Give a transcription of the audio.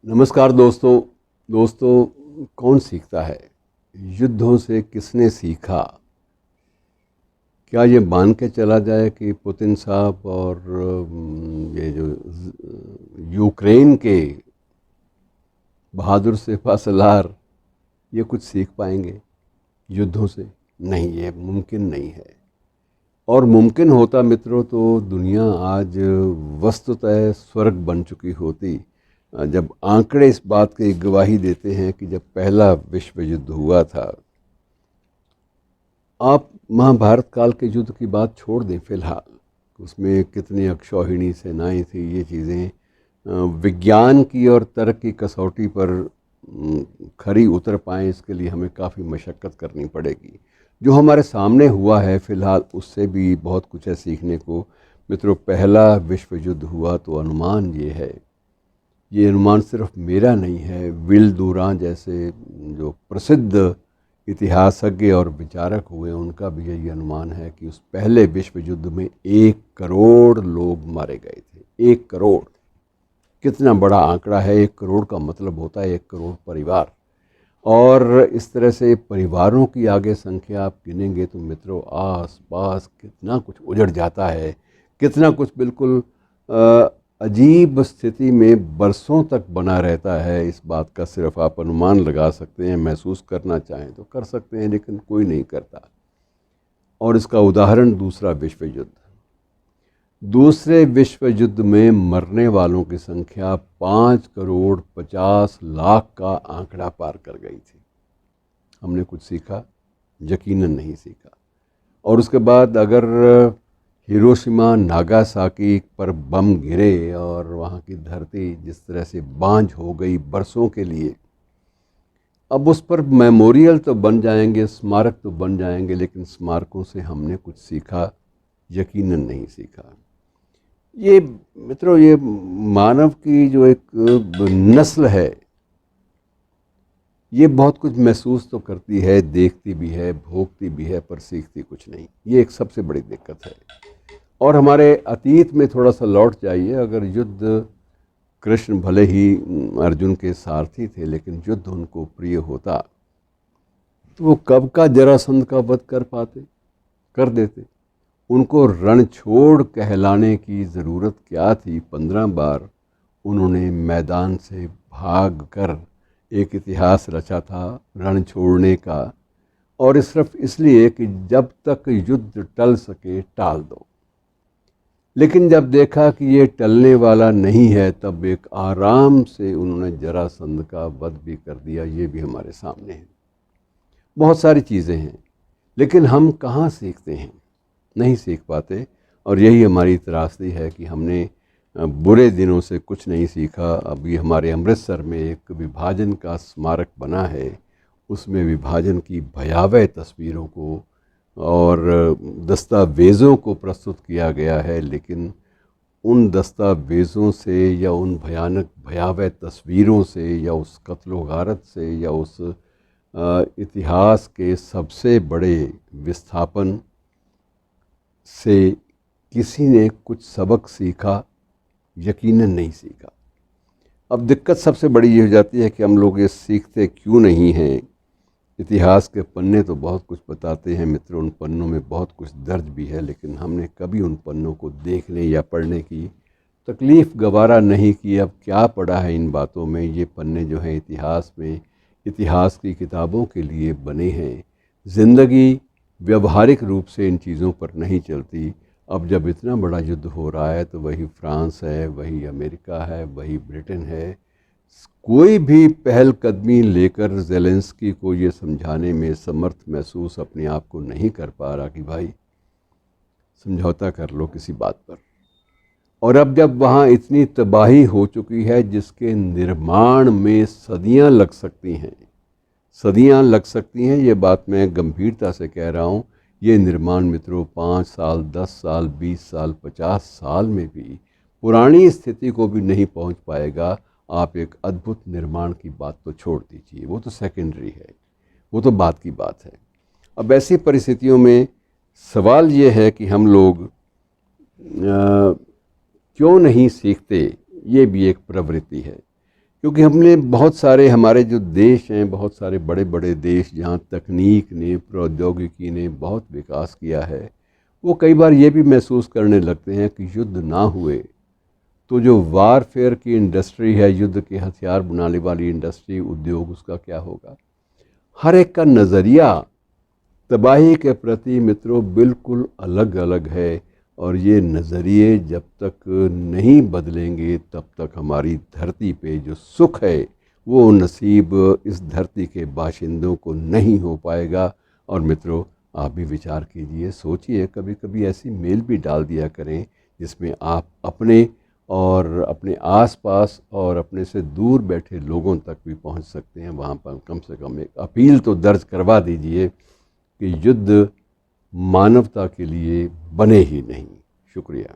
नमस्कार दोस्तों। कौन सीखता है? युद्धों से किसने सीखा? क्या ये मान के चला जाए कि पुतिन साहब और ये जो यूक्रेन के बहादुर सिपह सलार ये कुछ सीख पाएंगे युद्धों से? नहीं, ये मुमकिन नहीं है। और मुमकिन होता मित्रों तो दुनिया आज वस्तुतः स्वर्ग बन चुकी होती। जब आंकड़े इस बात की गवाही देते हैं कि जब पहला विश्व युद्ध हुआ था, आप महाभारत काल के युद्ध की बात छोड़ दें फिलहाल, उसमें कितनी अक्षौहिणी सेनाएं थी, ये चीज़ें विज्ञान की और तर्क की कसौटी पर खरी उतर पाएँ इसके लिए हमें काफ़ी मशक्क़त करनी पड़ेगी। जो हमारे सामने हुआ है फ़िलहाल उससे भी बहुत कुछ है सीखने को। मित्रों, पहला विश्व युद्ध हुआ तो अनुमान ये है, ये अनुमान सिर्फ मेरा नहीं है, विल दुरां जैसे जो प्रसिद्ध इतिहासज्ञ और विचारक हुए उनका भी यही अनुमान है कि उस पहले विश्व युद्ध में 1 करोड़ लोग मारे गए थे। 1 करोड़ कितना बड़ा आंकड़ा है। 1 करोड़ का मतलब होता है 1 करोड़ परिवार। और इस तरह से परिवारों की आगे संख्या आप गिनेंगे तो मित्रों आस पास कितना कुछ उजड़ जाता है, कितना कुछ बिल्कुल अजीब स्थिति में बरसों तक बना रहता है। इस बात का सिर्फ आप अनुमान लगा सकते हैं, महसूस करना चाहें तो कर सकते हैं, लेकिन कोई नहीं करता। और इसका उदाहरण दूसरा विश्व युद्ध। दूसरे विश्व युद्ध में मरने वालों की संख्या 5 करोड़ 50 लाख का आंकड़ा पार कर गई थी। हमने कुछ सीखा? यकीनन नहीं सीखा। और उसके बाद अगर हिरोशिमा नागासाकी पर बम गिरे और वहाँ की धरती जिस तरह से बांझ हो गई बरसों के लिए, अब उस पर मेमोरियल तो बन जाएंगे, स्मारक तो बन जाएंगे, लेकिन स्मारकों से हमने कुछ सीखा? यकीनन नहीं सीखा। ये मित्रों, ये मानव की जो एक नस्ल है ये बहुत कुछ महसूस तो करती है, देखती भी है, भोगती भी है, पर सीखती कुछ नहीं। ये एक सबसे बड़ी दिक्कत है। और हमारे अतीत में थोड़ा सा लौट जाइए। अगर युद्ध, कृष्ण भले ही अर्जुन के सारथी थे, लेकिन युद्ध उनको प्रिय होता तो वो कब का जरासंध का वध कर देते। उनको रणछोड़ कहलाने की ज़रूरत क्या थी? 15 बार उन्होंने मैदान से भाग कर एक इतिहास रचा था रण छोड़ने का, और सिर्फ इसलिए कि जब तक युद्ध टल सके टाल दो। लेकिन जब देखा कि ये टलने वाला नहीं है, तब एक आराम से उन्होंने जरासंध का वध भी कर दिया। ये भी हमारे सामने है। बहुत सारी चीज़ें हैं, लेकिन हम कहाँ सीखते हैं? नहीं सीख पाते। और यही हमारी त्रासदी है कि हमने बुरे दिनों से कुछ नहीं सीखा। अभी हमारे अमृतसर में एक विभाजन का स्मारक बना है, उसमें विभाजन की भयावह तस्वीरों को और दस्तावेज़ों को प्रस्तुत किया गया है, लेकिन उन दस्तावेज़ों से या उन भयावह तस्वीरों से या उस कत्ल गारत से या उस इतिहास के सबसे बड़े विस्थापन से किसी ने कुछ सबक सीखा? यकीनन नहीं सीखा। अब दिक्कत सबसे बड़ी ये हो जाती है कि हम लोग ये सीखते क्यों नहीं हैं। इतिहास के पन्ने तो बहुत कुछ बताते हैं मित्रों, उन पन्नों में बहुत कुछ दर्ज भी है, लेकिन हमने कभी उन पन्नों को देखने या पढ़ने की तकलीफ़ गवारा नहीं की। अब क्या पढ़ा है इन बातों में? ये पन्ने जो हैं इतिहास में, इतिहास की किताबों के लिए बने हैं। ज़िंदगी व्यवहारिक रूप से इन चीज़ों पर नहीं चलती। अब जब इतना बड़ा युद्ध हो रहा है तो वही फ्रांस है, वही अमेरिका है, वही ब्रिटेन है, कोई भी पहलकदमी लेकर ज़ेलेंस्की को ये समझाने में समर्थ महसूस अपने आप को नहीं कर पा रहा कि भाई समझौता कर लो किसी बात पर। और अब जब वहाँ इतनी तबाही हो चुकी है जिसके निर्माण में सदियाँ लग सकती हैं, सदियाँ लग सकती हैं, ये बात मैं गंभीरता से कह रहा हूँ। ये निर्माण मित्रों 5 साल, 10 साल, 20 साल, 50 साल में भी पुरानी स्थिति को भी नहीं पहुँच पाएगा। आप एक अद्भुत निर्माण की बात तो छोड़ दीजिए, वो तो सेकेंडरी है, वो तो बात की बात है। अब ऐसी परिस्थितियों में सवाल ये है कि हम लोग क्यों नहीं सीखते? ये भी एक प्रवृत्ति है क्योंकि हमने बहुत सारे हमारे जो देश हैं, बहुत सारे बड़े बड़े देश जहाँ तकनीक ने, प्रौद्योगिकी ने बहुत विकास किया है, वो कई बार ये भी महसूस करने लगते हैं कि युद्ध ना हुए तो जो वारफेयर की इंडस्ट्री है, युद्ध के हथियार बनाने वाली इंडस्ट्री, उद्योग, उसका क्या होगा। हर एक का नज़रिया तबाही के प्रति मित्रों बिल्कुल अलग अलग है, और ये नज़रिए जब तक नहीं बदलेंगे तब तक हमारी धरती पे जो सुख है वो नसीब इस धरती के बाशिंदों को नहीं हो पाएगा। और मित्रों, आप भी विचार कीजिए, सोचिए, कभी कभी ऐसी मेल भी डाल दिया करें जिसमें आप अपने और अपने आसपास और अपने से दूर बैठे लोगों तक भी पहुंच सकते हैं। वहाँ पर कम से कम एक अपील तो दर्ज करवा दीजिए कि युद्ध मानवता के लिए बने ही नहीं। शुक्रिया।